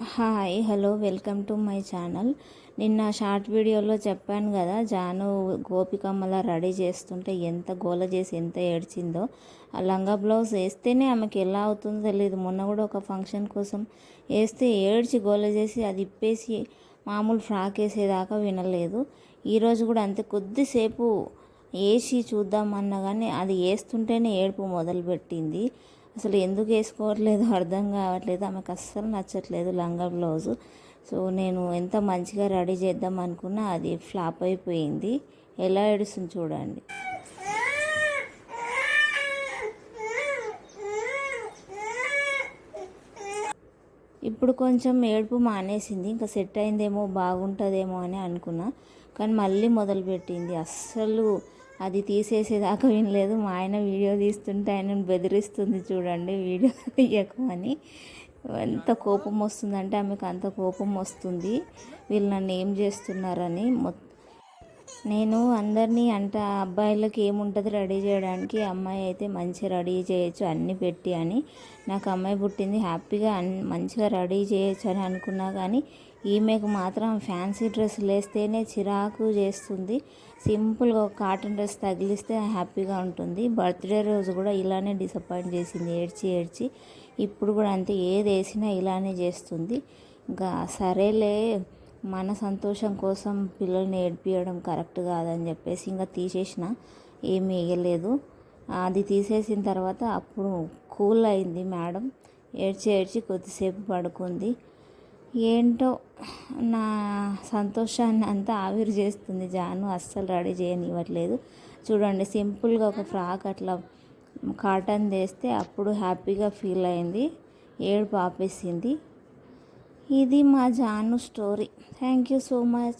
Hi hello welcome to my channel. నిన్న short వీడియోలో చెప్పాను కదా, జాను గోపికమ్మలా రెడీ చేస్తుంటే ఎంత గోల చేసి ఎంత ఏడ్చిందో. ఆ లంగా బ్లౌజ్ వేస్తేనే ఆమెకి ఎలా అవుతుందో తెలియదు. మొన్న కూడా ఒక ఫంక్షన్ కోసం వేస్తే ఏడ్చి గోల చేసి అది ఇప్పేసి మామూలు ఫ్రాక్ వేసేదాకా వినలేదు. ఈరోజు కూడా అంతే, కొద్దిసేపు వేసి చూద్దామన్నా కానీ అది వేస్తుంటేనే ఏడుపు మొదలుపెట్టింది. అసలు ఎందుకు వేసుకోవట్లేదు అర్థం కావట్లేదు. ఆమెకు అస్సలు నచ్చట్లేదు లంగా బ్లౌజు. సో నేను ఎంత మంచిగా రెడీ చేద్దాం అనుకున్నా అది ఫ్లాప్ అయిపోయింది. ఎలా ఏడుస్తుంది చూడండి. ఇప్పుడు కొంచెం ఏడుపు మానేసింది, ఇంకా సెట్ అయిందేమో బాగుంటుందేమో అని అనుకున్నా. కానీ మళ్ళీ మొదలుపెట్టింది. అస్సలు అది తీసేసేదాకా వినలేదు. మా ఆయన వీడియో తీస్తుంటే ఆయనను బెదిరిస్తుంది చూడండి, వీడియో తీయకమని. ఎంత కోపం వస్తుందంటే ఆమెకు అంత కోపం వస్తుంది, వీళ్ళు నన్ను ఏం చేస్తున్నారని. నేను అందరినీ అబ్బాయిలకి ఏముంటుంది రెడీ చేయడానికి, అమ్మాయి అయితే మంచిగా రెడీ చేయొచ్చు అన్నీ పెట్టి అని. నాకు అమ్మాయి పుట్టింది, హ్యాపీగా మంచిగా రెడీ చేయొచ్చు అని అనుకున్నా. కానీ ఈమెకు మాత్రం ఫ్యాన్సీ డ్రెస్సులు వేస్తేనే చిరాకు చేస్తుంది. సింపుల్గా ఒక కాటన్ డ్రెస్ తగిలిస్తే హ్యాపీగా ఉంటుంది. బర్త్డే రోజు కూడా ఇలానే డిసప్పాయింట్ చేసింది, ఏడ్చి ఏడ్చి. ఇప్పుడు కూడా అంతే, ఏది వేసినా ఇలానే చేస్తుంది. ఇంకా సరేలే, మన సంతోషం కోసం పిల్లల్ని ఏడిపించడం కరెక్ట్ కాదని చెప్పేసి ఇంకా తీసేసిన, ఏమి వేయలేదు. అది తీసేసిన తర్వాత అప్పుడు కూల్ అయింది మేడం. ఏడ్చి ఏడ్చి కొద్దిసేపు పడుకుంది. ఏంటో నా సంతోషాన్ని అంతా ఆవిరి చేస్తుంది జాను, అస్సలు రెడీ చేయనివ్వట్లేదు. చూడండి, సింపుల్గా ఒక ఫ్రాక్ అట్లా కాటన్ వేస్తే అప్పుడు హ్యాపీగా ఫీల్ అయింది, ఏడుపు ఆపేసింది. ఇది మా Janu story. Thank you so much.